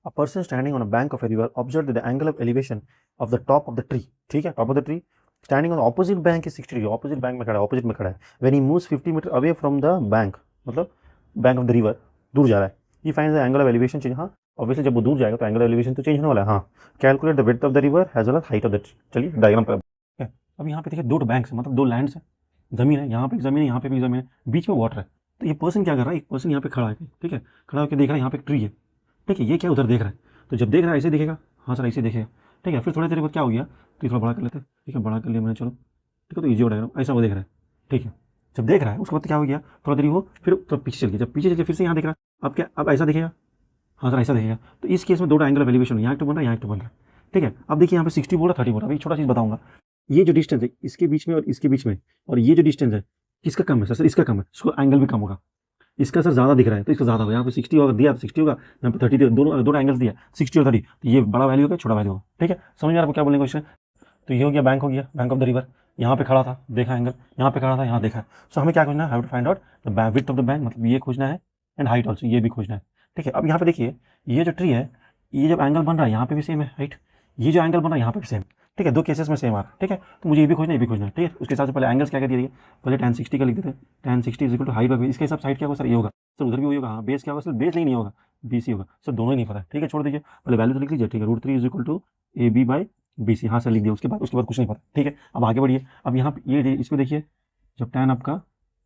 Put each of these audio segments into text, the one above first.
A person standing on a bank of a river observe the angle of elevation of the top of the tree, ठीक है, top of the tree standing on opposite bank is 60 degree, opposite bank में खड़ा है, opposite में खड़ा है। When he moves 50 metre away from the bank, मतलब bank of the river दूर जा रहा है, he finds the angle of elevation change. हाँ ऑब्वियसली जब वो दूर जाएगा तो एंगल ऑफ एलिवेशन तो चेंज होने वाला है। हाँ calculate the width of the river as well as height of the tree. चलिए डायग्राम पर अब यहाँ पे देखिए दो बैंक है, मतलब दो लैंड्स है, जमीन है, यहाँ पे एक जमीन है, यहाँ पे भी जमीन है, बीच में वाटर है। तो ये पर्सन क्या कर रहा है, एक पर्सन यहाँ पे खड़ा है, ठीक है, खड़ा होकर देख रहा है यहाँ पे एक ट्री है, ठीक है, ये क्या उधर देख रहा है। तो जब देख रहा है ऐसे देखेगा, हाँ सर ऐसे देखेगा, ठीक है। फिर थोड़ी देर बाद क्या हो गया, तो थोड़ा बड़ा कर लेते हैं, ठीक है, बड़ा कर लिया मैंने, चलो ठीक है, तो ईजी हो जाएगा, ऐसा वो देख रहा है, ठीक है। जब देख रहा है उसके बाद क्या हो गया, थोड़ा देरी हो फिर तो पीछे चल गया, जब पीछे चल गया फिर से यहाँ देख रहा है, अब क्या, अब ऐसा दिखेगा, हाँ सर ऐसा दिखेगा। तो इस केस में दो एंगल ऑफ एलिवेशन, यहाँ एक तो बन रहा है, यहाँ एक तो बन रहा है, ठीक है। अब देखिए यहाँ पे 60 बोल रहा है, 30 बोल रहा है। अभी छोटा चीज़ बताऊंगा, ये जो डिस्टेंस है इसके बीच में और इसके बीच में, और ये जो डिस्टेंस है किसका कम है सर, इसका कम है, उसको एंगल भी कम होगा। इसका सर ज़्यादा दिख रहा है तो इसका ज़्यादा होगा, यहाँ पे 60 होगा, दिया 60 होगा, यहाँ पे 30 दिया, दोनों दोनों एंगल्स दिया 60 और 30, तो ये बड़ा वैल्यू होगा, छोटा वैल्यू होगा, ठीक है। समझ में आ रहा है क्या बोलने का क्वेश्चन। तो ये हो गया बैंक ऑफ द रिवर, यहाँ पे खड़ा था देखा एंगल, यहाँ पे खड़ा था यहाँ देखा। सो हमें क्या खोजना है, have to find out the width of the bank, मतलब ये खोजना है, एंड हाइट ऑल्सो ये भी खोजना है, ठीक है। अब यहाँ पे देखिए ये जो ट्री है, ये जब एंगल बन रहा है यहाँ पे भी सेम है हाइट, ये जो एंगल बन रहा है यहाँ पे भी सेम, ठीक है, दो केसेस में सेम आ रहा है, ठीक है। तो मुझे ये भी खोजना है, ये भी खोजना है, ठीक है। उसके हिसाब से पहले एंगल्स क्या दिए, पहले tan 60 का लिख देते हैं, tan 60 is equal to height by, इसके हिसाब से हाइट क्या होगा सर, ये होगा सर, उधर भी वही होगा, हाँ बेस क्या होगा सर, बेस नहीं होगा, BC होगा सर, दोनों ही नहीं पता है, ठीक है, छोड़ दीजिए, पहले वैल्यू तो लिख लीजिए, ठीक है, √3 is equal to AB by BC, हाँ सर लिख दिया, उसके बाद कुछ नहीं पता, ठीक है। अब आगे बढ़िए, अब यहाँ पे ये इसमें देखिए, जब tan आपका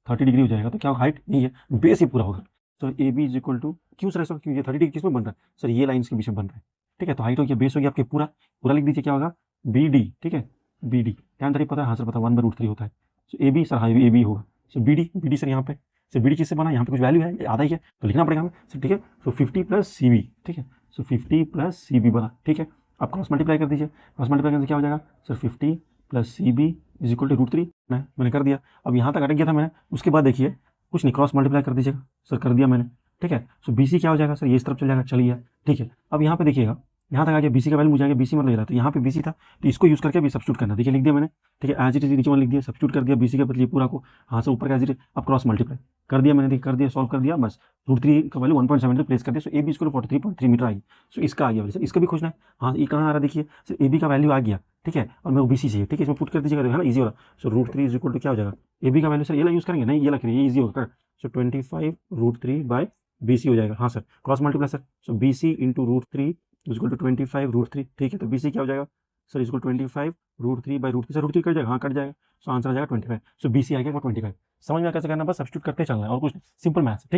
30 डिग्री हो जाएगा तो क्या हाइट यही है, बेस ही पूरा होगा। तो AB इज इक्वल टू, क्यों सर ऐसा, क्यों ये 30 डिग्री किस में बन रहा है सर, ये लाइन्स के बीच में बन रहा है, ठीक है। तो हाइट हो गया, बेस हो गया आपके पूरा, पूरा लिख दीजिए, क्या होगा BD, ठीक है, BD tan 30 पता है, हाँ सर पता है, 1/√3 होता है। सो AB सर, हाँ AB होगा, सो BD सर यहाँ पे, सर BD किससे बना, यहाँ पे कुछ वैल्यू है आधा ही है तो लिखना पड़ेगा हमें सर, ठीक है। सो 50 + CB, ठीक है, सो 50 + CB बना, ठीक है। आप क्रॉस मल्टीप्लाई कर दीजिए, क्रॉस मल्टीप्लाई करने से क्या हो जाएगा sir, 50 + CB is equal to √3, मैंने कर दिया। अब यहाँ तक अटक गया था मैंने, उसके बाद देखिए कुछ नहीं, क्रॉस मल्टीप्लाई कर दीजिएगा सर, कर दिया मैंने, ठीक है। सो BC क्या हो जाएगा सर, ये इस तरफ चल जाएगा, चलिए ठीक है। अब यहाँ पे देखिएगा, यहाँ तक आ गया, BC का वैल्यू मुझे आ गया, BC मतलब ये रहा, तो यहाँ पे BC था, तो इसको यूज़ करके अभी सब्स्टिट्यूट करना, देखिए लिख दिया मैंने, ठीक है, एज इट इज नीचे वाला लिख दिया, सब्स्टिट्यूट कर दिया BC के बदले पूरा को, हाँ से ऊपर का एज इट इज, अब क्रॉस मल्टीप्लाई कर दिया मैंने, कर दिया, सॉल्व कर दिया, बस √3 का वैल्यू 1.7 प्लेस कर दिया। सो AB इसको 43.3 मीटर आई। सो इसका आ गया सर, इसका भी खोजना है, हाँ ये कहाँ आ रहा है देखिए सर, AB का वैल्यू आ गया, ठीक है, और मैं BC चाहिए, ठीक है, इसमें पुट कर दीजिएगा, है ना, ईजी हो रहा। सो √3 इज इक्वल टू क्या हो जाएगा, AB का वैल्यू सर ये यूज़ करेंगे, नहीं ये रखिए, ये ईजी होगा। सो 25 √3 बाई BC हो जाएगा, हाँ sir cross multiply sir, so BC into √3 equal to 25 √3, ठीक है। तो BC क्या हो जाएगा सर, इक्वल 25 √3 बाई √3, सर √3 कट जाएगा, हाँ कट जाएगा, सो आंसर आ जाएगा 25। सो BC आ गया 25। समझ में कैसे करना, बस सब्स्टिट्यूट करते चलना है और कुछ सिंपल मैथ्स, ठीक।